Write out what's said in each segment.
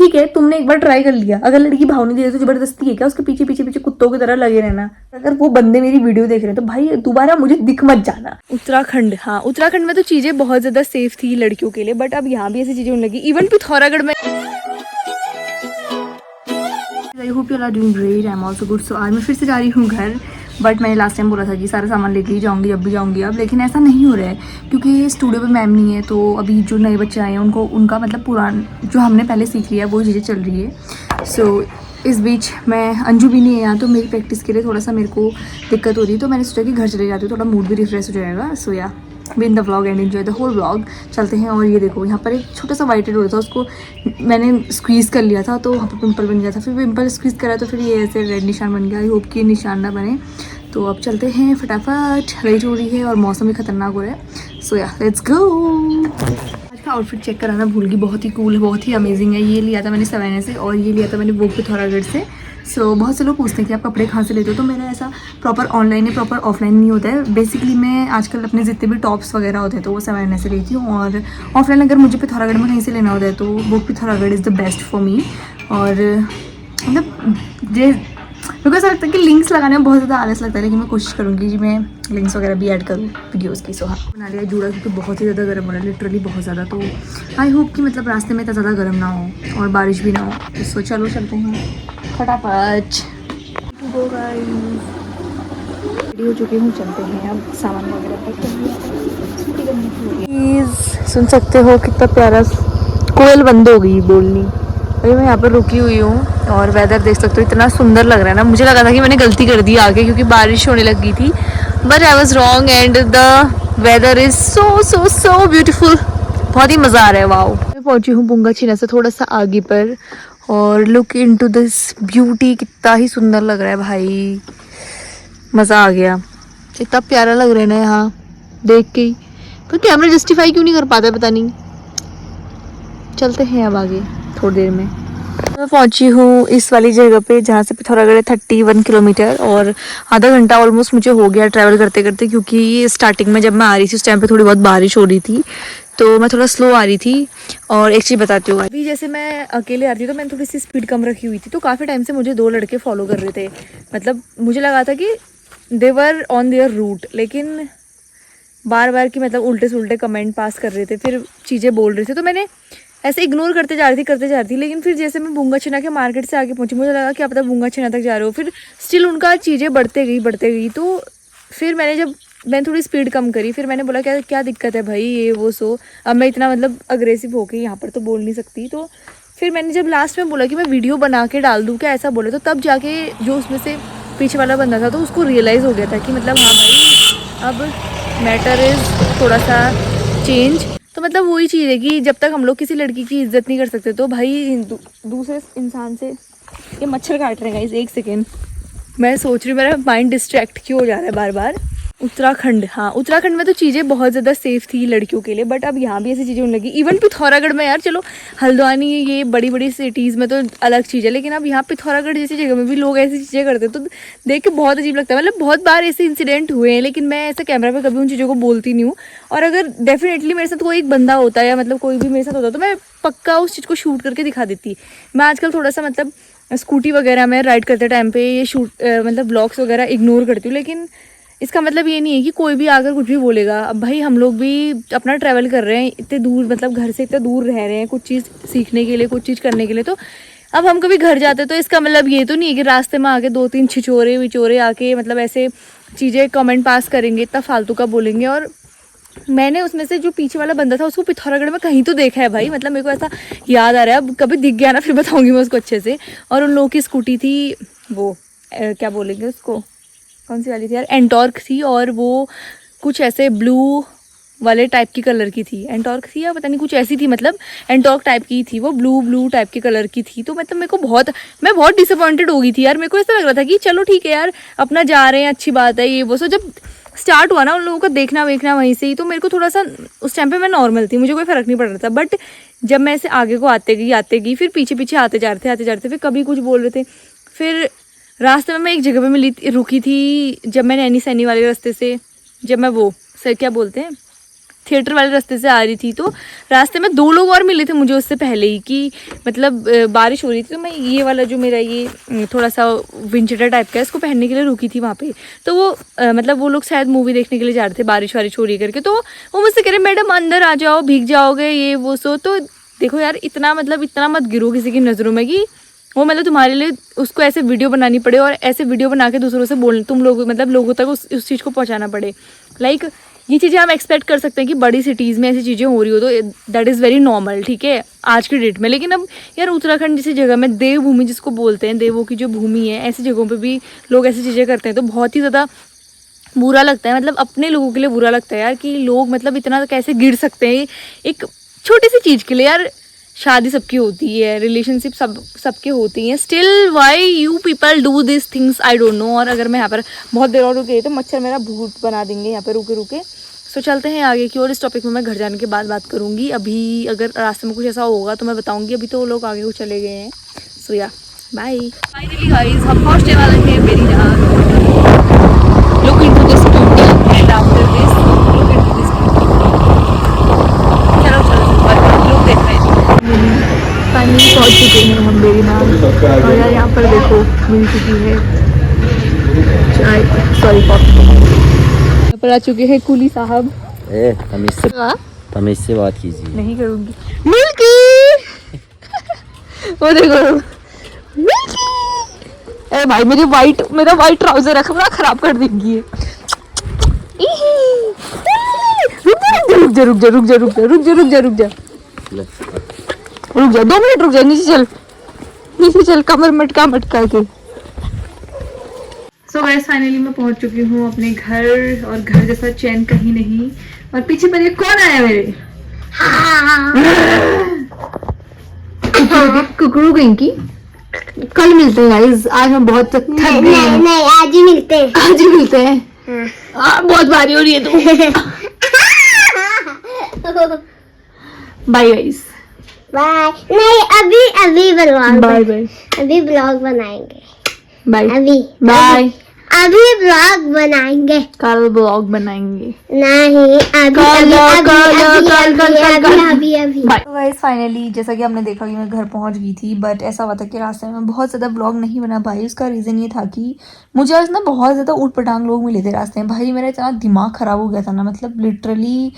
ठीक है, तुमने एक बार ट्राई कर लिया, अगर लड़की भाव नहीं दे रही तो जबरदस्ती है क्या उसके पीछे पीछे पीछे कुत्तों की तरह लगे रहना? अगर वो बंदे मेरी वीडियो देख रहे हैं तो भाई दोबारा मुझे दिख मत जाना। उत्तराखंड, हाँ उत्तराखंड में तो चीजें बहुत ज्यादा सेफ थी लड़कियों के लिए, बट अब यहाँ भी ऐसी चीजें होने लगी। इवन पिथौरागढ़ में I hope you are doing great, I am also good. So आज मैं फिर से जा रही हूँ घर, बट मैंने लास्ट टाइम बोला था कि सारा सामान लेके ही जाऊँगी जब भी जाऊँगी अब, लेकिन ऐसा नहीं हो रहा है क्योंकि स्टूडियो पे मैम नहीं है। तो अभी जो नए बच्चे आए हैं उनको उनका मतलब जो हमने पहले सीख लिया वो चीज़ें चल रही है। सो इस बीच मैं अंजू भी नहीं है यहाँ, तो मेरी प्रैक्टिस के लिए थोड़ा सा मेरे को दिक्कत हो रही है, तो मैंने सोचा कि घर चले जाती हूँ, थोड़ा मूड भी रिफ्रेश हो जाएगा। सो या win the vlog and enjoy the whole vlog. चलते हैं। और ये देखो यहाँ पर एक छोटा सा वाइट हेड हो रहा था, उसको मैंने स्क्वीज़ कर लिया था तो वहाँ पर पिंपल बन गया था, फिर पिंपल स्क्वीज़ करा तो फिर ये ऐसे रेड निशान बन गया। आई होप कि निशान ना बने। तो अब चलते हैं फटाफट, लेट हो रही है और मौसम भी खतरनाक हो रहा है। सो या लेट्स गो। आज का आउटफिट चेक कराना भूल गई, बहुत ही कूल है, बहुत ही अमेजिंग है। ये लिया था मैंने सवाना से और ये लिया था मैंने वो पिथौरागढ़ से। सो बहुत से लोग पूछते हैं कि आप कपड़े कहाँ से लेते हो, तो मेरा ऐसा प्रॉपर ऑनलाइन है, प्रॉपर ऑफलाइन नहीं होता है। बेसिकली मैं आजकल अपने जितने भी टॉप्स वगैरह होते हैं तो वो सवाना से लेती हूँ, और ऑफलाइन अगर मुझे पिथौरागढ़ में कहीं से लेना होता है तो वो Pithoragarh is the best for me. और मतलब मेरे को ऐसा लगता है कि लिंक्स लगाने में बहुत ज़्यादा आलस लगता है, लेकिन मैं कोशिश करूँगी कि मैं लिंक्स वगैरह भी ऐड करूँ वीडियोज़ की। सो हाँ, बना लिया जूड़ा क्योंकि बहुत ही ज़्यादा गर्म हो रहा है, लिटरली बहुत ज़्यादा। तो आई होप कि मतलब रास्ते में इतना ज़्यादा गर्म ना हो और बारिश भी ना हो। सो चलो चलते हैं फटाफट। रेडी हो चुकी हूँ, चलते हैं अब सामान वगैरह पैक करनी। प्लीज़ सुन सकते हो कितना प्यारा, कोयल बंद हो गई बोलनी। अभी मैं यहाँ पर रुकी हुई हूँ और वेदर देख सकते हो, इतना सुंदर लग रहा है ना। मुझे लगा था कि मैंने गलती कर दी आगे क्योंकि बारिश होने लगी थी, but I was wrong and the weather is so so so beautiful. बहुत ही मज़ा आ रहा है। वाओ, मैं पहुँची हूँ बुंगाचीना से थोड़ा सा आगे पर, और लुक इनटू दिस ब्यूटी, कितना ही सुंदर लग रहा है भाई, मज़ा आ गया। इतना प्यारा लग रहा है ना यहाँ देख के ही, पर कैमरा जस्टिफाई क्यों नहीं कर पाता पता नहीं। चलते हैं अब आगे थोड़ी देर में। मैं पहुंची हूँ इस वाली जगह पे जहाँ से पिथौरागढ़ 31 किलोमीटर, और आधा घंटा ऑलमोस्ट मुझे हो गया ट्रैवल करते करते, क्योंकि स्टार्टिंग में जब मैं आ रही थी उस टाइम पे थोड़ी बहुत बारिश हो रही थी तो मैं थोड़ा स्लो आ रही थी। और एक चीज़ बताती हूँ, अभी जैसे मैं अकेले आती थी तो मैंने थोड़ी सी स्पीड कम रखी हुई थी, तो काफ़ी टाइम से मुझे 2 लड़के फॉलो कर रहे थे। मतलब मुझे लगा था कि दे वर ऑन देयर रूट, लेकिन बार बार की मतलब उल्टे से उल्टे कमेंट पास कर रहे थे, फिर चीज़ें बोल रहे थे, तो मैंने ऐसे इग्नोर करते जा रही थी। लेकिन फिर जैसे मैं बुंगाचीना के मार्केट से आगे पहुंची, मुझे लगा कि आप तक बुंगाचीना तक जा रहे हो, फिर स्टिल उनका चीज़ें बढ़ते गई। तो फिर मैंने थोड़ी स्पीड कम करी, फिर मैंने बोला क्या क्या दिक्कत है भाई, ये वो सो। अब मैं इतना मतलब अग्रेसिव होके यहाँ पर तो बोल नहीं सकती। तो फिर मैंने जब लास्ट में बोला कि मैं वीडियो बना के डाल दूँ क्या, ऐसा बोले, तो तब जाके जो उसमें से पीछे वाला बंदा था तो उसको रियलाइज़ हो गया था कि मतलब हाँ भाई अब मैटर इज़ थोड़ा सा चेंज। तो मतलब वही चीज़ है कि जब तक हम लोग किसी लड़की की इज्जत नहीं कर सकते तो भाई दूसरे इंसान से, ये मच्छर काट रहे हैं गाइस, एक सेकेंड, मैं सोच रही हूँ मेरा माइंड डिस्ट्रैक्ट क्यों हो जा रहा है बार बार। उत्तराखंड, हाँ उत्तराखंड में तो चीज़ें बहुत ज़्यादा सेफ थी लड़कियों के लिए, बट अब यहाँ भी ऐसी चीज़ें होने लगी। इवन पिथौरागढ़ में यार, चलो हल्द्वानी ये बड़ी बड़ी सिटीज़ में तो अलग चीज़ है, लेकिन अब यहाँ पिथौरागढ़ जैसी जगह में भी लोग ऐसी चीज़ें करते हैं तो देख के बहुत अजीब लगता है। मतलब बहुत बार ऐसे इंसिडेंट हुए हैं, लेकिन मैं ऐसे कैमरा पर कभी उन चीज़ों को बोलती नहीं हूँ। और अगर डेफिनेटली मेरे साथ कोई एक बंदा होता है या मतलब कोई भी मेरे साथ होता तो मैं पक्का उस चीज़ को शूट करके दिखा देती। मैं आजकल थोड़ा सा मतलब स्कूटी वगैरह में राइड करते टाइम पे ये मतलब ब्लॉग्स वगैरह इग्नोर करती हूँ, लेकिन इसका मतलब ये नहीं है कि कोई भी आकर कुछ भी बोलेगा। अब भाई हम लोग भी अपना ट्रैवल कर रहे हैं इतने दूर, मतलब घर से इतने दूर रह रहे हैं कुछ चीज़ सीखने के लिए, कुछ चीज़ करने के लिए। तो अब हम कभी घर जाते तो इसका मतलब ये तो नहीं है कि रास्ते में आके 2-3 छिछोरे विचोरे आके मतलब ऐसे चीज़ें कमेंट पास करेंगे, इतना फालतू का बोलेंगे। और मैंने उसमें से जो पीछे वाला बंदा था उसको पिथौरागढ़ में कहीं तो देखा है भाई, मतलब मेरे को ऐसा याद आ रहा है, अब कभी दिख गया ना फिर बताऊंगी मैं उसको अच्छे से। और उन लोगों की स्कूटी थी वो क्या बोलेंगे उसको, कौन सी वाली थी यार, एंटॉर्क थी, और वो कुछ ऐसे ब्लू वाले टाइप की कलर की थी, एंटॉर्क थी या पता नहीं कुछ ऐसी थी, मतलब एंटॉर्क टाइप की थी वो, ब्लू टाइप के कलर की थी। तो मतलब मैं बहुत डिसअपॉइंटेड हो गई थी यार। मेरे को ऐसा लग रहा था कि चलो ठीक है यार अपना जा रहे हैं, अच्छी बात है ये वो। सो जब स्टार्ट हुआ ना उन लोगों का देखना वेखना वहीं से ही, तो मेरे को थोड़ा सा उस टाइम पे मैं नॉर्मल थी, मुझे कोई फर्क नहीं पड़ रहा था। बट जब मैं ऐसे आगे को आते गई फिर पीछे पीछे आते जा रहे थे, फिर कभी कुछ बोल रहे थे। फिर रास्ते में मैं एक जगह पे रुकी थी, जब मैं नैनी सैनी वाले रास्ते से, जब मैं वो सर क्या बोलते हैं थिएटर वाले रास्ते से आ रही थी, तो रास्ते में 2 लोग और मिले थे मुझे उससे पहले ही, कि मतलब बारिश हो रही थी, तो मैं ये वाला जो मेरा ये थोड़ा सा विंटर टाइप का है इसको पहनने के लिए रुकी थी वहाँ पे। तो वो मतलब वो लोग शायद मूवी देखने के लिए जा रहे थे, बारिश वारिश हो रही करके, तो वो मुझसे कह रहे मैडम अंदर आ जाओ, भीग जाओगे ये वो सो। तो देखो यार, इतना मतलब इतना मत गिरो किसी की नज़रों में कि वो मतलब तुम्हारे लिए उसको ऐसे वीडियो बनानी पड़े और ऐसे वीडियो बना के दूसरों से बोल तुम लोग मतलब लोगों तक उस चीज़ को पहुंचाना पड़े। लाइक ये चीज़ें हम एक्सपेक्ट कर सकते हैं कि बड़ी सिटीज़ में ऐसी चीज़ें हो रही हो, तो दैट इज़ वेरी नॉर्मल, ठीक है, आज की डेट में। लेकिन अब यार उत्तराखंड जैसी जगह में, देवभूमि जिसको बोलते हैं, देवों की जो भूमि है, ऐसी जगहों पर भी लोग ऐसी चीज़ें करते हैं, तो बहुत ही ज़्यादा बुरा लगता है। मतलब अपने लोगों के लिए बुरा लगता है यार कि लोग मतलब इतना कैसे गिर सकते हैं एक छोटी सी चीज़ के लिए। यार शादी सबकी होती है, रिलेशनशिप सबके होती हैं, still why you people do this things, I don't know. और अगर मैं यहाँ पर बहुत देर और रुक गई तो मच्छर मेरा भूत बना देंगे यहाँ पर रुके रुके। सो चलते हैं आगे की और इस टॉपिक में मैं घर जाने के बाद बात करूँगी। अभी अगर रास्ते में कुछ ऐसा होगा तो मैं बताऊँगी, अभी तो वो लोग आगे को चले गए हैं। सो या बाय। फाइनली गाइस हम पहुँचने वाले हैं मेरी जहाँ। Look into this beauty and after this look into this beauty। चलो लोग देख रहे हैं। फाइनली पहुंच चुके हैं हम बेरीनाग और यार यहाँ पर देखो मिल चुकी है चाय, सॉरी कॉफी। यहाँ पर आ चुके हैं कुली साहब। तमीज से बात कीजिए। नहीं करूँगी। मिल्की वो देखो मिल्की। अरे भाई मेरा वाइट ट्राउजर रखा बड़ा खराब कर देंगी। रुक जा 2 मिनट रुक जा, नीचे चल कमर मटका करके। सो गाइस फाइनली मैं पहुंच चुकी हूँ अपने घर, और घर जैसा चैन कहीं नहीं। और पीछे पर ये कौन आया मेरे? कुकड़ू कहीं की। कल मिलते हैं गाइस, आज हम बहुत थक गए हैं। नहीं आज ही मिलते हैं। बहुत भारी हो रही है तू। Bye guys. बाय। नहीं अभी ब्लॉग बाय बाय। अभी ब्लॉग बनाएंगे। बाय अभी बाय। अभी ब्लॉग बनाएंगे। कल ब्लॉग बनाएंगे। नहीं अभी गाइस फाइनली जैसा कि आपने देखा कि मैं घर पहुंच गई थी, बट ऐसा हुआ था कि रास्ते में बहुत ज़्यादा ब्लॉग नहीं बना भाई। उसका रीज़न ये था कि मुझे आज ना बहुत ज़्यादा ऊट पटांग लोग मिले थे रास्ते में। भाई मेरा इतना दिमाग ख़राब हो गया था ना, मतलब लिटरली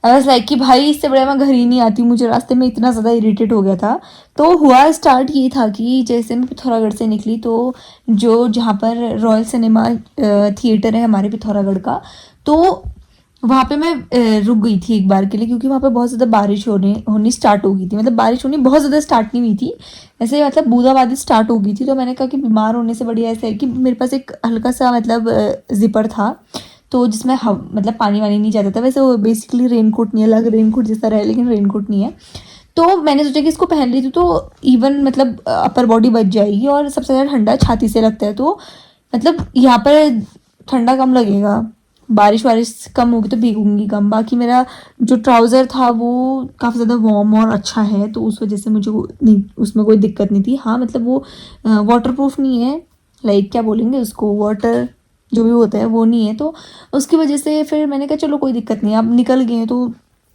आई वाज लाइक कि भाई इससे बड़ा मैं घर ही नहीं आती, मुझे रास्ते में इतना ज़्यादा इरिटेट हो गया था। तो हुआ स्टार्ट ये था कि जैसे मैं पिथौरागढ़ से निकली, तो जो जहाँ पर रॉयल सिनेमा थिएटर है हमारे पिथौरागढ़ का, तो वहाँ पे मैं रुक गई थी एक बार के लिए, क्योंकि वहाँ पे बहुत ज़्यादा बारिश होनी स्टार्ट हो गई थी। मतलब बारिश होनी बहुत ज़्यादा स्टार्ट नहीं हुई थी, ऐसे मतलब बूंदाबांदी स्टार्ट हो गई थी। तो मैंने कहा कि बीमार होने से बढ़िया ऐसा है कि मेरे पास एक हल्का सा मतलब जिपर था, तो जिसमें मतलब पानी वानी नहीं जाता था। वैसे वो बेसिकली रेनकोट नहीं है, अलग रेनकोट जैसा रहा, लेकिन रेनकोट नहीं है। तो मैंने सोचा कि इसको पहन ली थी तो इवन मतलब अपर बॉडी बच जाएगी, और सबसे ज़्यादा ठंडा छाती से लगता है, तो मतलब यहाँ पर ठंडा कम लगेगा, बारिश वारिश कम होगी तो भीगूंगी कम। बाकी मेरा जो ट्राउज़र था वो काफ़ी ज़्यादा वार्म और अच्छा है, तो उस वजह से मुझे उसमें कोई दिक्कत नहीं थी। हाँ मतलब वो वाटर प्रूफ नहीं है, लाइक क्या बोलेंगे उसको, वाटर जो भी होता है वो नहीं है, तो उसकी वजह से फिर मैंने कहा चलो कोई दिक्कत नहीं, अब निकल गए तो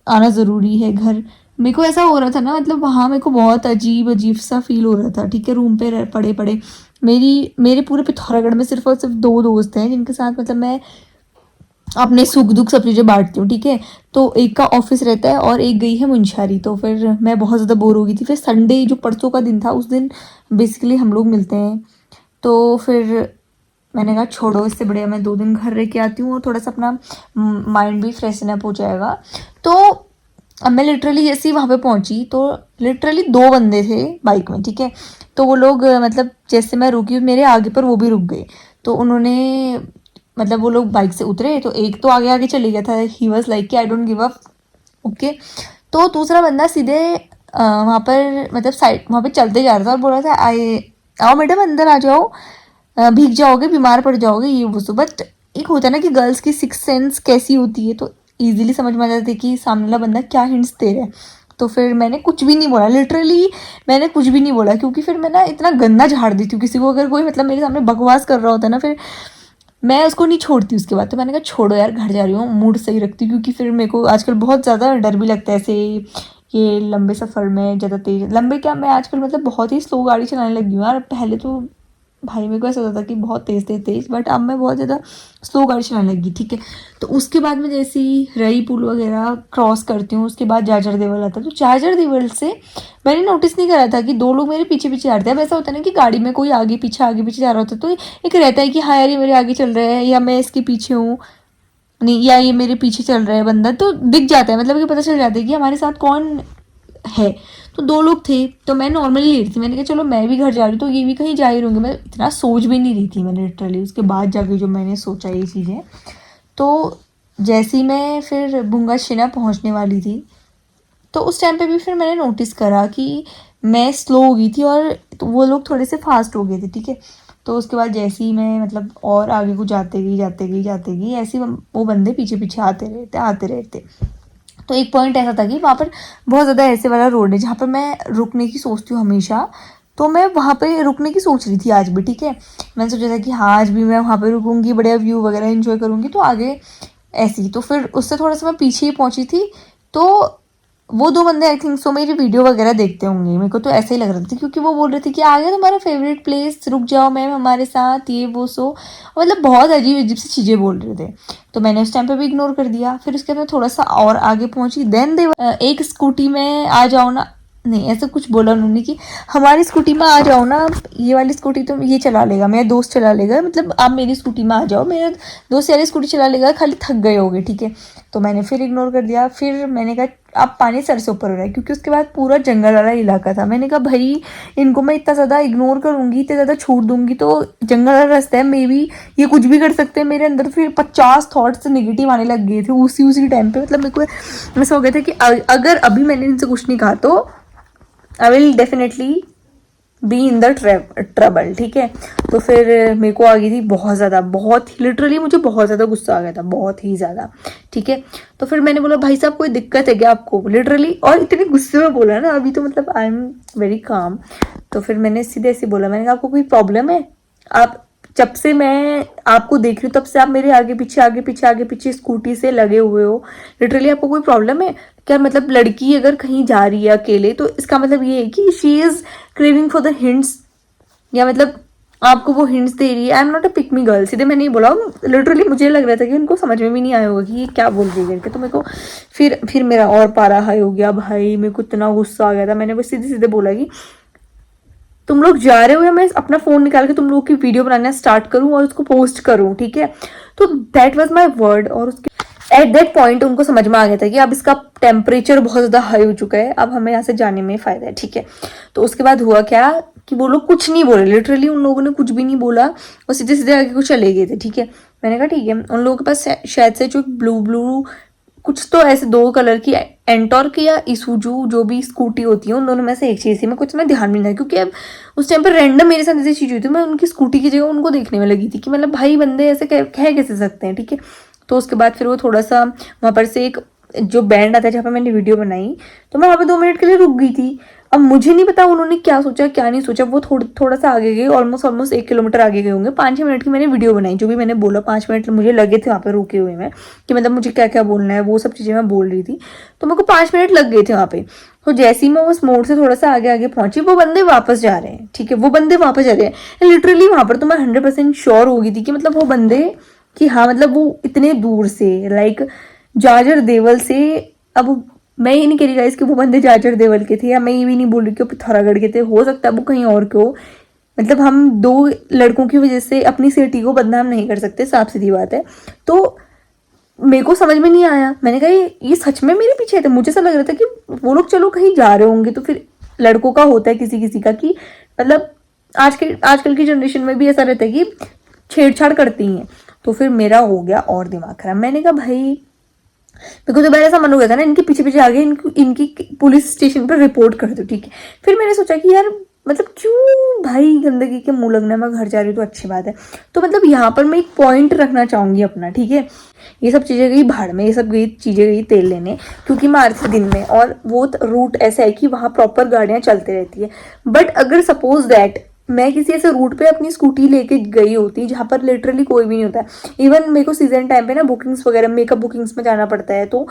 आना ज़रूरी है घर। मेरे को ऐसा हो रहा था ना, मतलब वहाँ मेरे को बहुत अजीब सा फील हो रहा था। ठीक है, रूम पे पड़े मेरे पूरे पिथौरागढ़ में सिर्फ और सिर्फ 2 दोस्त हैं जिनके साथ मतलब मैं अपने सुख दुख सब चीज़ें बांटती हूँ। ठीक है, तो एक का ऑफिस रहता है और एक गई है मुंशारी, तो फिर मैं बहुत ज़्यादा बोर हो गई थी। फिर संडे जो परसों का दिन था, उस दिन बेसिकली हम लोग मिलते हैं, तो फिर मैंने कहा छोड़ो, इससे बढ़िया मैं 2 दिन घर रह के आती हूँ और थोड़ा सा अपना माइंड भी फ्रेशन अप हो जाएगा। तो अब मैं लिटरली जैसे ही वहाँ पे पहुँची तो लिटरली 2 बंदे थे बाइक में। ठीक है, तो वो लोग मतलब जैसे मैं रुकी मेरे आगे पर वो भी रुक गए, तो उन्होंने मतलब वो लोग बाइक से उतरे, तो एक तो आगे आगे चले गया था, ही वाज लाइक कि I don't give up. Okay, तो दूसरा बंदा सीधे वहाँ पर मतलब साइड वहाँ पे चलते जा रहा था और बोल रहा था आओ मैडम अंदर आ जाओ, भीग जाओगे, बीमार पड़ जाओगे, ये वो। बट एक होता है ना कि गर्ल्स की 6th सेंस कैसी होती है, तो ईजिली समझ में आ जाती है कि सामने वाला बंदा क्या हिंट्स दे रहा है। तो फिर मैंने कुछ भी नहीं बोला, लिटरली मैंने कुछ भी नहीं बोला, क्योंकि फिर मैं ना इतना गंदा झाड़ देती हूँ किसी को, अगर कोई मतलब मेरे सामने बकवास कर रहा होता है ना, फिर मैं उसको नहीं छोड़ती उसके बाद। तो मैंने कहा छोड़ो यार, घर जा रही हूँ, मूड सही रखती हूँ, क्योंकि फिर मेरे को आजकल बहुत ज़्यादा डर भी लगता है ऐसे ये लंबे सफ़र में ज़्यादा तेज़, लंबे क्या, मैं आजकल मतलब बहुत ही स्लो गाड़ी चलाने लगी हूँ यार। पहले तो भाई मेरे को ऐसा होता था कि बहुत तेज़, बट अब मैं बहुत ज़्यादा स्लो गाड़ी चलाने लगी, ठीक है। तो उसके बाद में जैसे ही रई पुल वगैरह क्रॉस करती हूँ, उसके बाद जाजर देवल आता है। तो जाजर देवल से मैंने नोटिस नहीं करा था कि दो लोग मेरे पीछे पीछे आ रहे थे। अब ऐसा होता है ना कि गाड़ी में कोई आगे पीछे जा रहा होता है, तो एक रहता है कि हाँ यार ये मेरे आगे चल रहा है, या मैं इसके पीछे हूँ, नहीं, या ये मेरे पीछे चल रहा है बंदा, तो दिख जाता है, मतलब कि पता चल जाता है कि हमारे साथ कौन है। तो दो लोग थे, तो मैं नॉर्मली ले रही थी, मैंने कहा चलो मैं भी घर जा रही हूँ तो ये भी कहीं जा ही रहूँगी। मैं इतना सोच भी नहीं रही थी मैंने लिटरली, उसके बाद जाके जो मैंने सोचा ये चीज़ें। तो जैसे ही मैं फिर बुंगा शिना पहुँचने वाली थी, तो उस टाइम पे भी फिर मैंने नोटिस करा कि मैं स्लो हो गई थी और तो वो लोग थोड़े से फास्ट हो गए थे, ठीक है। तो उसके बाद जैसे ही मैं मतलब और आगे को जाते गई ऐसे ही वो बंदे पीछे पीछे आते रहते। तो एक पॉइंट ऐसा था कि वहाँ पर बहुत ज़्यादा ऐसे वाला रोड है जहाँ पर मैं रुकने की सोचती हूँ हमेशा। तो मैं वहाँ पे रुकने की सोच रही थी आज भी, ठीक है। मैंने सोचा था कि हाँ आज भी मैं वहाँ पे रुकूँगी, बढ़िया व्यू वगैरह एंजॉय करूँगी, तो आगे ऐसे ही। तो फिर उससे थोड़ा सा मैं पीछे ही पहुँची थी। तो वो दो बंदे आई थिंक सो मेरी वीडियो वगैरह देखते होंगे, मेरे को तो ऐसा ही लग रहा था, क्योंकि वो बोल रहे थे कि आ गया तुम्हारा फेवरेट प्लेस, रुक जाओ मैम हमारे साथ, ये वो सो, मतलब बहुत अजीब अजीब सी चीज़ें बोल रहे थे। तो मैंने उस टाइम पे भी इग्नोर कर दिया। फिर उसके बाद थोड़ा सा और आगे पहुंची, देन दे एक स्कूटी में आ जाओ ना, नहीं ऐसा कुछ बोला उन्होंने कि हमारी स्कूटी में आ जाओ ना, ये वाली स्कूटी तो ये चला लेगा, मेरा दोस्त चला लेगा, मतलब आप मेरी स्कूटी में आ जाओ, मेरा दोस्त यारी स्कूटी चला लेगा, खाली थक गए होगे, ठीक है। तो मैंने फिर इग्नोर कर दिया। फिर मैंने कहा अब पानी सर से ऊपर हो रहा है, क्योंकि उसके बाद पूरा जंगल वाला इलाका था। मैंने कहा भाई इनको मैं इतना ज़्यादा इग्नोर करूँगी, इतना ज़्यादा छोड़ दूंगी तो जंगल वाला रास्ता है, मे बी ये कुछ भी कर सकते हैं। मेरे अंदर फिर 50 थॉट्स नेगेटिव आने लग गए थे उसी टाइम पे। मतलब मेरे को ऐसा हो गया था कि अगर अभी मैंने इनसे कुछ नहीं कहा तो I will definitely be in the trouble, ठीक है। तो फिर मेरे को आ गई थी बहुत ज़्यादा, बहुत ही लिटरली मुझे बहुत ज़्यादा गुस्सा आ गया था, बहुत ही ज़्यादा, ठीक है। तो फिर मैंने बोला भाई साहब कोई दिक्कत है क्या आपको, लिटरली, और इतने गुस्से में बोला ना, अभी तो मतलब आई एम वेरी काम। तो फिर मैंने सीधे ऐसे बोला, मैंने कहा आपको कोई प्रॉब्लम है, आप जब से मैं आपको देख रही हूँ तब से आप मेरे आगे पीछे स्कूटी से लगे हुए हो, लिटरली आपको कोई प्रॉब्लम है क्या? मतलब लड़की अगर कहीं जा रही है अकेले तो इसका मतलब ये है कि she is craving for the hints, या मतलब आपको वो हिंट्स दे रही है। I am not a pick me girl, सीधे मैं नहीं बोला, लिटरली मुझे लग रहा था कि उनको समझ में भी नहीं आया होगा कि ये क्या बोल रही है करके। तो मेरे को फिर मेरा और पारा हाई हो गया भाई, मेरे को इतना गुस्सा आ गया था। मैंने बस सीधे बोला कि तुम लोग जा रहे हो या मैं अपना फोन निकाल के तुम लोग की वीडियो बनाना स्टार्ट करूं और उसको पोस्ट करूं, ठीक है। तो दैट वाज माय वर्ड। और उसके एट दैट पॉइंट उनको समझ में आ गया था कि अब इसका टेम्परेचर बहुत ज़्यादा हाई हो चुका है, अब हमें यहाँ से जाने में फ़ायदा है, ठीक है। तो उसके बाद हुआ क्या कि वो लोग कुछ नहीं बोले, लिटरली उन लोगों ने कुछ भी नहीं बोला, वो सीधे आगे को चले गए थे, ठीक है। मैंने कहा ठीक है, उन लोगों के पास शायद से जो ब्लू कुछ तो ऐसे दो कलर की एंटॉर्क या इसूजू जो भी स्कूटी होती है उन दोनों में से एक चीज़ थी। मैं कुछ मैं ध्यान नहीं रहा, क्योंकि अब उस टाइम पर रैंडम मेरे साथ ऐसी चीज़ हुई थी, मैं उनकी स्कूटी की जगह उनको देखने में लगी थी कि मतलब भाई बंदे ऐसे कह कैसे सकते हैं, ठीक है। तो उसके बाद फिर वो थोड़ा सा वहाँ पर से एक जो बैंड आता है जहाँ पर मैंने वीडियो बनाई, तो मैं वहाँ पे 2 मिनट के लिए रुक गई थी। अब मुझे नहीं पता उन्होंने क्या सोचा क्या नहीं सोचा, वो थोड़ा सा आगे गए, ऑलमोस्ट 1 किलोमीटर आगे गए होंगे। 5-6 मिनट की मैंने वीडियो बनाई, जो भी मैंने बोला 5 मिनट मुझे लगे थे वहाँ पे रुके हुए में, कि मतलब मुझे क्या क्या बोलना है वो सब चीज़ें मैं बोल रही थी। तो मेरे को 5 मिनट लग गए थे वहाँ पे। तो जैसे ही मैं उस मोड़ से थोड़ा सा आगे पहुंची, वो बंदे वापस जा रहे हैं, ठीक है, वो बंदे वापस जा रहे हैं। लिटरली वहाँ पर तो मैं 100% श्योर हो गई थी कि मतलब वो बंदे कि हाँ मतलब वो इतने दूर से लाइक जाजर देवल से, अब मैं ये नहीं कह रही गाइस कि वो बंदे जाजर देवल के थे, या मैं ये भी नहीं बोल रही कि वो पिथौरागढ़ के थे, हो सकता है वो कहीं और के हो। मतलब हम 2 लड़कों की वजह से अपनी सिटी को बदनाम नहीं कर सकते, साफ सीधी बात है। तो मेरे को समझ में नहीं आया, मैंने कहा ये सच में मेरे पीछे थे। मुझे ऐसा लग रहा था कि वो लोग चलो कहीं जा रहे होंगे, तो फिर लड़कों का होता है किसी का कि मतलब आजकल की जनरेशन में भी ऐसा रहता है कि छेड़छाड़ करती हैं। तो फिर मेरा हो गया और दिमाग खराब। मैंने कहा भाई मेरे को तो पहले ऐसा मन हो गया था ना, इनके पीछे आगे इनकी पुलिस स्टेशन पर रिपोर्ट कर दो, ठीक है। फिर मैंने सोचा कि यार मतलब क्यों भाई गंदगी के मुंह लगना, मैं घर जा रही हूँ तो अच्छी बात है। तो मतलब यहाँ पर मैं एक पॉइंट रखना चाहूँगी अपना, ठीक है। ये सब चीज़ें गई भाड़ में, ये सब चीज़ें गई तेल लेने, क्योंकि मैं आ रही थी दिन में और वो रूट ऐसा है कि वहाँ प्रॉपर गाड़ियाँ चलती रहती है। बट अगर सपोज दैट मैं किसी ऐसे रूट पे अपनी स्कूटी लेके गई होती जहाँ पर लिटरली कोई भी नहीं होता है। इवन मेरे को सीजन टाइम पे ना बुकिंग्स वगैरह, मेकअप बुकिंग्स में जाना पड़ता है, तो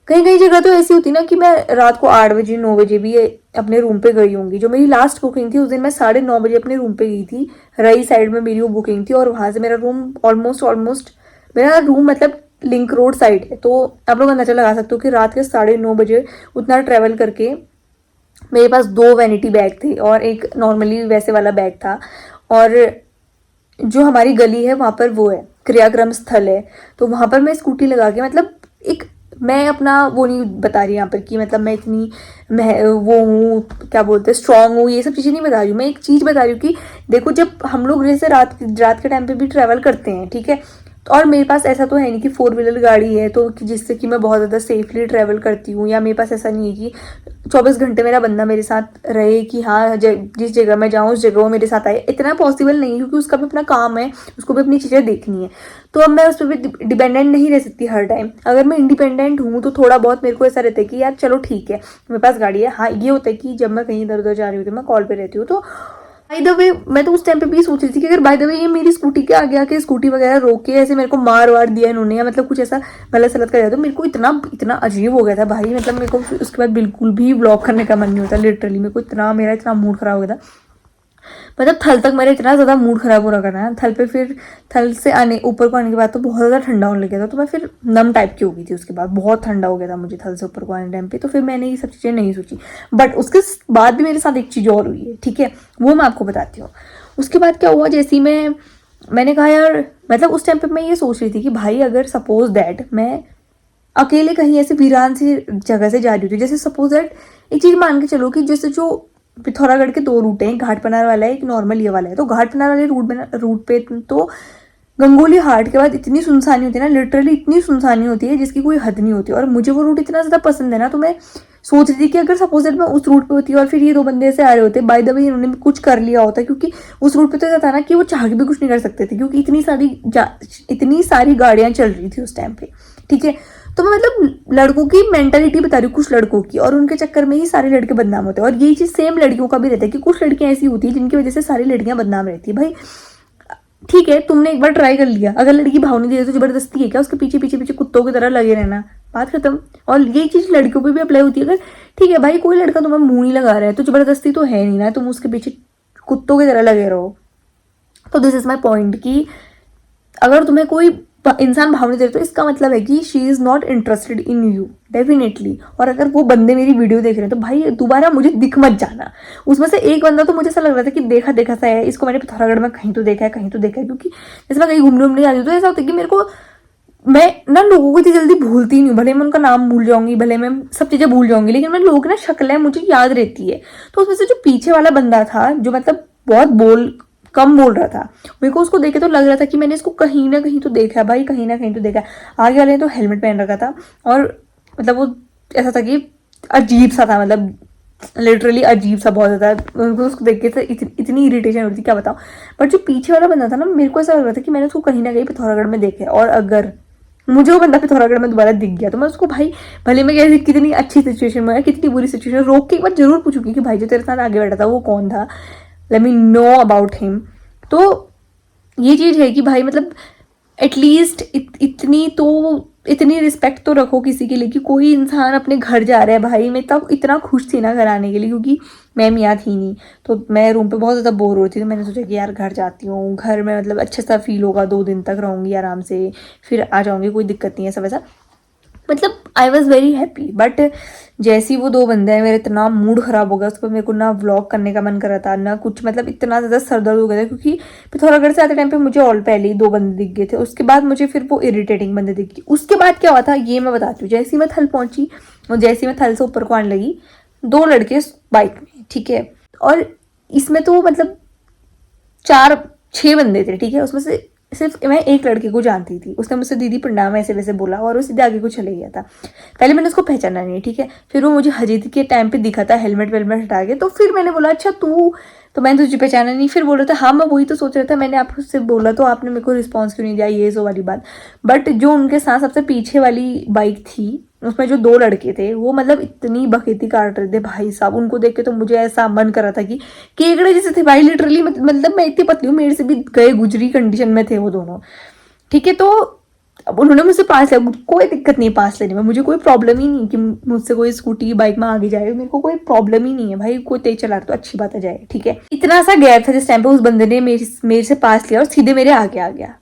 कहीं कहीं जगह तो ऐसी होती ना कि मैं रात को 8 बजे 9 बजे भी अपने रूम पे गई होंगी। जो मेरी लास्ट बुकिंग थी उस दिन मैं 9:30 बजे अपने रूम पे गई थी। रई साइड में मेरी वो बुकिंग थी और वहां से मेरा रूम ऑलमोस्ट मेरा रूम मतलब लिंक रोड साइड है। तो आप लोग अंदाजा लगा सकते हो कि रात के 9:30 बजे उतना ट्रेवल करके मेरे पास 2 वैनिटी बैग थे और एक नॉर्मली वैसे वाला बैग था। और जो हमारी गली है वहाँ पर वो है क्रियाक्रम स्थल है, तो वहाँ पर मैं स्कूटी लगा के मतलब एक मैं अपना वो नहीं बता रही यहाँ पर कि मतलब मैं इतनी वो हूँ क्या बोलते हैं स्ट्रांग हूँ, ये सब चीज़ें नहीं बता रही हूँ। मैं एक चीज़ बता रही हूँ कि देखो जब हम लोग जैसे रात के टाइम पे भी ट्रैवल करते हैं, ठीक है, और मेरे पास ऐसा तो है नहीं कि 4 व्हीलर गाड़ी है तो जिससे कि मैं बहुत ज़्यादा सेफली ट्रैवल करती हूँ, या मेरे पास ऐसा नहीं है कि 24 घंटे मेरा बंदा मेरे साथ रहे कि हाँ जिस जगह मैं जाऊँ उस जगह वो मेरे साथ आए। इतना पॉसिबल नहीं है क्योंकि उसका भी अपना काम है, उसको भी अपनी चीज़ें देखनी है। तो अब मैं उस पर भी डिपेंडेंट नहीं रह सकती हर टाइम। अगर मैं इंडिपेंडेंट हूँ तो थोड़ा बहुत मेरे को ऐसा रहता है कि यार चलो ठीक है मेरे पास गाड़ी है। हाँ ये होता है कि जब मैं कहीं इधर उधर जा रही होती हूँ मैं कॉल पे रहती हूँ, तो बाय द वे मैं तो उस टाइम पे भी सोच रही थी कि अगर बाय द वे ये मेरी स्कूटी के आगे आके स्कूटी वगैरह रोक के ऐसे मेरे को मार वार दिया इन्होंने, या मतलब कुछ ऐसा गलत सलत कर दिया, तो मेरे को इतना अजीब हो गया था भाई। मतलब मेरे को उसके बाद बिल्कुल भी व्लॉग करने का मन नहीं होता। लिटरली मेरे को मेरा इतना मूड खराब हो गया था। मतलब थल तक मेरा इतना ज़्यादा मूड खराब हो रखा था ना, थल पे फिर थल से ऊपर को आने के बाद तो बहुत ज़्यादा ठंडा होने लग गया था, तो मैं फिर नम टाइप की हो गई थी। उसके बाद बहुत ठंडा हो गया था मुझे थल से ऊपर को आने टाइम पे, तो फिर मैंने ये सब चीज़ें नहीं सोची। बट उसके बाद भी मेरे साथ एक चीज़ और हुई है, ठीक है, वो मैं आपको बताती हूँ। उसके बाद क्या हुआ, जैसे ही मैंने कहा यार मतलब उस टाइम पे मैं ये सोच रही थी कि भाई अगर सपोज दैट मैं अकेले कहीं ऐसे वीरान सी जगह से जा रही होती, जैसे सपोज दैट एक चीज़ मान के चलो कि जैसे जो पिथौरागढ़ के 2 रूट हैं, एक घाटपनार वाला है एक नॉर्मल ये वाला है। तो घाटपनार वाले रूट पे तो गंगोली हाट के बाद इतनी सुनसानी होती है ना, लिटरली इतनी सुनसानी होती है जिसकी कोई हद नहीं होती। और मुझे वो रूट इतना ज़्यादा पसंद है ना, तो मैं सोच रही थी कि अगर सपोज दैट मैं उस रूट पे होती और फिर ये 2 बंदे से आ रहे होते, बाय द वे इन्होंने कुछ कर लिया होता, क्योंकि उस रूट पे तो ऐसा था ना कि वो चाह के भी कुछ नहीं कर सकते थे क्योंकि इतनी सारी गाड़ियां चल रही थी उस टाइम पे, ठीक है। तो मैं मतलब लड़कों की मेंटालिटी बता रही हूँ, कुछ लड़कों की, और उनके चक्कर में ही सारे लड़के बदनाम होते हैं। और यही चीज़ सेम लड़कियों का भी रहता है कि कुछ लड़कियां ऐसी होती है जिनकी वजह से सारी लड़कियां बदनाम रहती है। भाई ठीक है तुमने एक बार ट्राई कर लिया, अगर लड़की भाव नहीं दे रही तो जबरदस्ती है क्या उसके पीछे पीछे पीछे कुत्तों की तरह लगे रहना, बात खत्म। और यही चीज़ लड़कियों पे भी अप्लाई होती है। अगर ठीक है भाई कोई लड़का तुम्हें मुंह नहीं लगा रहा है तो जबरदस्ती तो है नहीं ना, तुम उसके पीछे कुत्तों की तरह लगे रहो। तो दिस इज माई पॉइंट कि अगर तुम्हें कोई इंसान भाव नहीं दे रहा तो इसका मतलब है कि she is not interested in you definitely. और अगर वो बंदे मेरी वीडियो देख रहे हैं तो भाई दोबारा मुझे दिख मत जाना। उसमें से एक बंदा तो मुझे ऐसा लग रहा था कि देखा देखा सा है, इसको मैंने पिथौरागढ़ में कहीं तो देखा है कहीं तो देखा है, क्योंकि जैसे मैं कहीं घूमने जाती हूँ तो ऐसा होता है कि मेरे को मैं ना लोगों को इतनी जल्दी भूलती नहीं हूँ। भले मैं उनका नाम भूल जाऊंगी, भले मैं सब चीज़ें भूल जाऊंगी, लेकिन मैं लोगों की ना शक्ल है मुझे याद रहती है। तो उसमें से जो पीछे वाला बंदा था जो मतलब बहुत कम बोल रहा था, मेरे को उसको देखे तो लग रहा था कि मैंने इसको कहीं ना कहीं तो देखा है भाई, कहीं ना कहीं तो देखा है। आगे वाले ने तो हेलमेट पहन रखा था और मतलब वो ऐसा था कि अजीब सा था, मतलब लिटरली अजीब सा बहुत ज़्यादा। उनको उसको देख के इतनी इरिटेशन होती थी क्या बताऊँ। बट जो पीछे वाला बंदा था ना मेरे को ऐसा लग रहा था कि मैंने उसको कहीं ना कहीं पिथौरागढ़ में देखा है। और अगर मुझे वो बंदा पिथौरागढ़ में दोबारा दिख गया तो मैं उसको भाई भले मैं कैसे कितनी अच्छी सिचुएशन में कितनी बुरी सिचुएशन रोक के एक बार जरूर पूछूंगी कि भाई जो तेरे साथ आगे बैठा था वो कौन था, let me know about him. तो ये चीज़ है कि भाई मतलब एटलीस्ट इतनी रिस्पेक्ट तो रखो किसी के लिए कि कोई इंसान अपने घर जा रहा है। भाई मैं तब इतना खुश थी ना घर आने के लिए, क्योंकि मैम यहाँ थी नहीं तो मैं रूम पे बहुत ज़्यादा बोर हो रही थी। तो मैंने सोचा कि यार घर जाती हूँ, घर में मतलब अच्छा सा फील होगा, 2 दिन तक रहूँगी आराम से फिर आ जाऊँगी, कोई दिक्कत नहीं है सब ऐसा। मतलब I was very happy. But जैसे ही वो 2 बंदे हैं मेरा इतना मूड खराब हो गया, उस पर मेरे को ना व्लॉग करने का मन कर रहा था ना कुछ, मतलब इतना ज़्यादा सर दर्द हो गया था क्योंकि पिथौरागढ़ से आते टाइम पे मुझे ऑल पहले ही 2 बंदे दिख गए थे। उसके बाद मुझे फिर वो इरिटेटिंग बंदे दिख गए। उसके बाद क्या हुआ था ये मैं बताती हूँ। जैसे ही मैं थल पहुंची और जैसे ही मैं थल से ऊपर को आने लगी 2 लड़के बाइक में, ठीक है, और इसमें तो मतलब 4-6 बंदे थे, ठीक है। उसमें से सिर्फ मैं एक लड़के को जानती थी, उसने मुझसे दीदी प्रणाम ऐसे वैसे बोला और वो सीधे आगे को चले गया था। पहले मैंने उसको पहचाना नहीं, ठीक है, फिर वो मुझे हजीत के टाइम पे दिखा था हेलमेट वेलमेट हटा के, तो फिर मैंने बोला अच्छा तू, तो मैंने तुझे पहचाना नहीं। फिर बोल रहा था हाँ मैं वही तो सोच रहा था, मैंने आपसे बोला तो आपने मेरे को रिस्पॉन्स क्यों नहीं दिया, ये सो वाली बात। बट जो उनके साथ सबसे पीछे वाली बाइक थी उसमें जो 2 लड़के थे वो मतलब इतनी बखेती काट रहे थे भाई साहब, उनको देख के तो मुझे ऐसा मन कर रहा था कि केकड़े जैसे थे भाई लिटरली। मतलब मैं इतनी पतली हूँ, मेरे से भी गए गुजरी कंडीशन में थे वो दोनों, ठीक है। तो अब उन्होंने मुझसे पास लिया, कोई दिक्कत नहीं पास लेने में, मुझे कोई प्रॉब्लम ही नहीं कि मुझसे कोई स्कूटी बाइक में आगे जाए, मेरे को कोई प्रॉब्लम ही नहीं है भाई, कोई तेज चला रहा तो अच्छी बात है जाए, ठीक है। इतना सा गैप था जिस टाइम पे उस बंदे ने मेरे से पास लिया और सीधे मेरे आगे आ गया।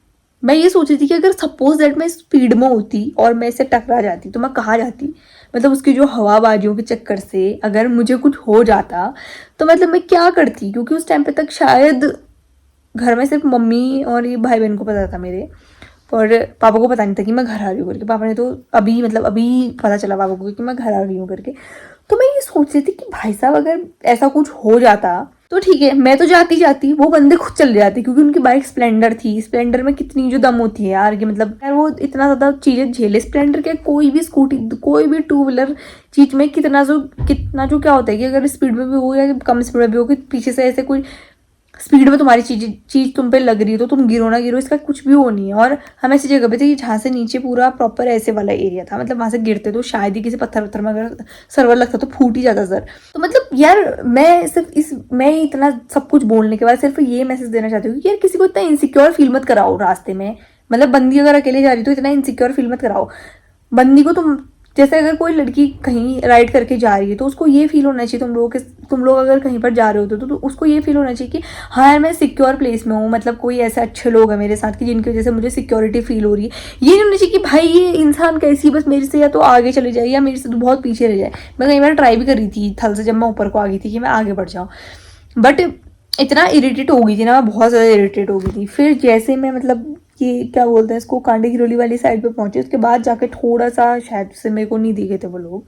मैं ये सोच रही थी कि अगर सपोज दैट मैं स्पीड में होती और मैं इससे टकरा जाती तो मैं कहाँ जाती, मतलब उसकी जो हवाबाजियों के चक्कर से अगर मुझे कुछ हो जाता तो मतलब मैं क्या करती, क्योंकि उस टाइम पे तक शायद घर में सिर्फ मम्मी और ये भाई बहन को पता था मेरे, और पापा को पता नहीं था कि मैं घर आ रही हूँ करके। पापा ने तो अभी मतलब अभी पता चला पापा को कि मैं घर आ रही हूँ करके। तो मैं ये सोच रही थी कि भाई साहब अगर ऐसा कुछ हो जाता तो ठीक है, मैं तो जाती, वो बंदे खुद चले जाते, क्योंकि उनकी बाइक स्प्लेंडर थी। स्प्लेंडर में कितनी जो दम होती है यार, कि मतलब यार वो इतना ज़्यादा चीज़ें झेले। स्प्लेंडर के कोई भी स्कूटी, कोई भी 2 व्हीलर चीज में कितना जो क्या होता है कि अगर स्पीड में भी हो या कम स्पीड में भी हो, कि पीछे से ऐसे कोई स्पीड में तुम्हारी चीज तुम पे लग रही है तो तुम गिरो ना गिरो, इसका कुछ भी वो नहीं है। और हम ऐसी जगह पे थे जहाँ से नीचे पूरा प्रॉपर ऐसे वाला एरिया था, मतलब वहां से गिरते तो शायद ही किसी पत्थर में अगर सर्वर लगता तो फूट ही जाता सर। तो मतलब यार मैं इतना सब कुछ बोलने के बाद सिर्फ ये मैसेज देना चाहती हूँ कि यार किसी को इतना इनसिक्योर फील मत कराओ रास्ते में। मतलब बंदी अगर अकेले जा रही तो इतना इनसिक्योर फील मत कराओ बंदी को। तुम जैसे अगर कोई लड़की कहीं राइड करके जा रही है तो उसको ये फील होना चाहिए, तुम लोग अगर कहीं पर जा रहे होते तो उसको ये फील होना चाहिए कि हाँ यार मैं सिक्योर प्लेस में हूँ, मतलब कोई ऐसे अच्छे लोग हैं मेरे साथ कि जिनकी वजह से मुझे सिक्योरिटी फील हो रही है। ये नहीं होना चाहिए कि भाई ये इंसान कैसी बस मेरे से या तो आगे चले जाए या मेरे से तो बहुत पीछे रह जाए। मैं कई बार ट्राई भी कर रही थी थल से जब मैं ऊपर को आ गई थी कि मैं आगे बढ़ जाऊँ, बट इतना इरिटेट हो गई थी ना, मैं बहुत ज़्यादा इरिटेट हो गई थी। फिर जैसे मैं मतलब ये क्या बोलते हैं इसको, कांडे गिरोली वाली साइड पे पहुंचे, उसके बाद जाके थोड़ा सा शायद से मेरे को नहीं दिखे थे वो लोग,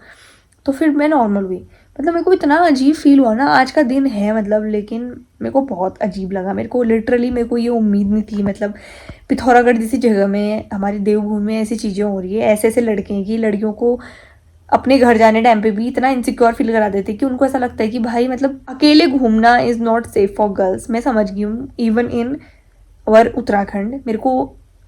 तो फिर मैं नॉर्मल हुई। मतलब मेरे को इतना अजीब फील हुआ ना, आज का दिन है मतलब, लेकिन मेरे को बहुत अजीब लगा। मेरे को लिटरली मेरे को ये उम्मीद नहीं थी। मतलब पिथौरागढ़ जैसी जगह में, हमारी देवभूमि में ऐसी चीज़ें हो रही है, ऐसे ऐसे लड़के हैं कि लड़कियों को अपने घर जाने टाइम पे भी इतना इनसिक्योर फील करा देते कि उनको ऐसा लगता है कि भाई मतलब अकेले घूमना is not safe for girls. मैं समझ गई हूँ, इवन इन और उत्तराखंड मेरे को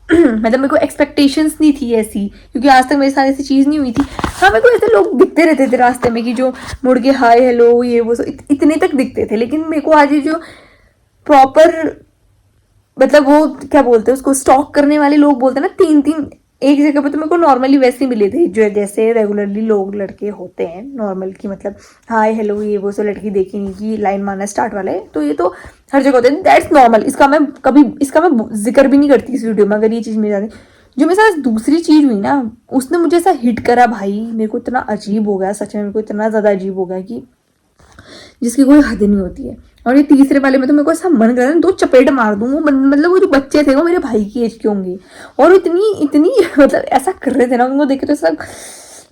मतलब मेरे को एक्सपेक्टेशंस नहीं थी ऐसी, क्योंकि आज तक मेरे साथ ऐसी चीज़ नहीं हुई थी। हाँ मेरे को ऐसे लोग दिखते रहते थे रास्ते में कि जो मुड़ के हाय हेलो ये वो इतने तक दिखते थे, लेकिन मेरे को आज ये जो प्रॉपर मतलब वो क्या बोलते हैं उसको, स्टॉक करने वाले लोग बोलते हैं ना, 3 एक जगह पे तो मेरे को नॉर्मली वैसे ही मिले थे जो जैसे रेगुलरली लोग लड़के होते हैं नॉर्मल की, मतलब हाय हेलो ये वो सो लड़की देखी नहीं कि लाइन मारना स्टार्ट वाला है, तो ये तो हर जगह होते हैं, दैट्स नॉर्मल। इसका मैं जिक्र भी नहीं करती इस वीडियो में अगर ये चीज़ मेरे साथ। जो मेरे साथ दूसरी चीज़ हुई ना, उसने मुझे ऐसा हिट करा भाई, मेरे को इतना अजीब हो गया सच में, मेरे को इतना ज़्यादा अजीब हो गया कि जिसकी कोई हद नहीं होती है। और ये तीसरे वाले में तो मेरे को ऐसा मन कर रहा है 2 चपेट मार दूँ। वो मतलब वो जो बच्चे थे वो मेरे भाई की एज के होंगे, और इतनी मतलब ऐसा कर रहे थे ना, उनको देख के तो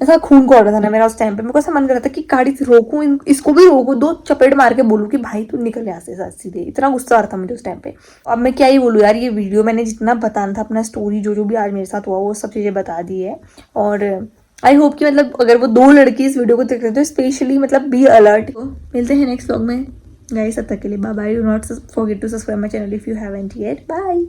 ऐसा खून को रहा था ना मेरा उस टाइम पे। मेरे को ऐसा मन कर रहा था कि गाड़ी से रोकूं, इसको भी रोकूं, 2 चपेट मार के बोलूं कि भाई तू निकल यहाँ से सीधे। इतना गुस्सा आ रहा था मुझे उस टाइम पे। अब मैं क्या ही बोलूँ यार, ये वीडियो मैंने जितना बताना था अपना स्टोरी जो भी आज मेरे साथ हुआ वो सब चीज़ें बता दी है। और आई होप कि मतलब अगर वो 2 लड़की इस वीडियो को देख रहे हैं तो स्पेशली मतलब बी अलर्ट। मिलते हैं नेक्स्ट व्लॉग में गाइस, तब तक के लिए bye bye. Do not forget to subscribe my channel if you haven't yet. Bye.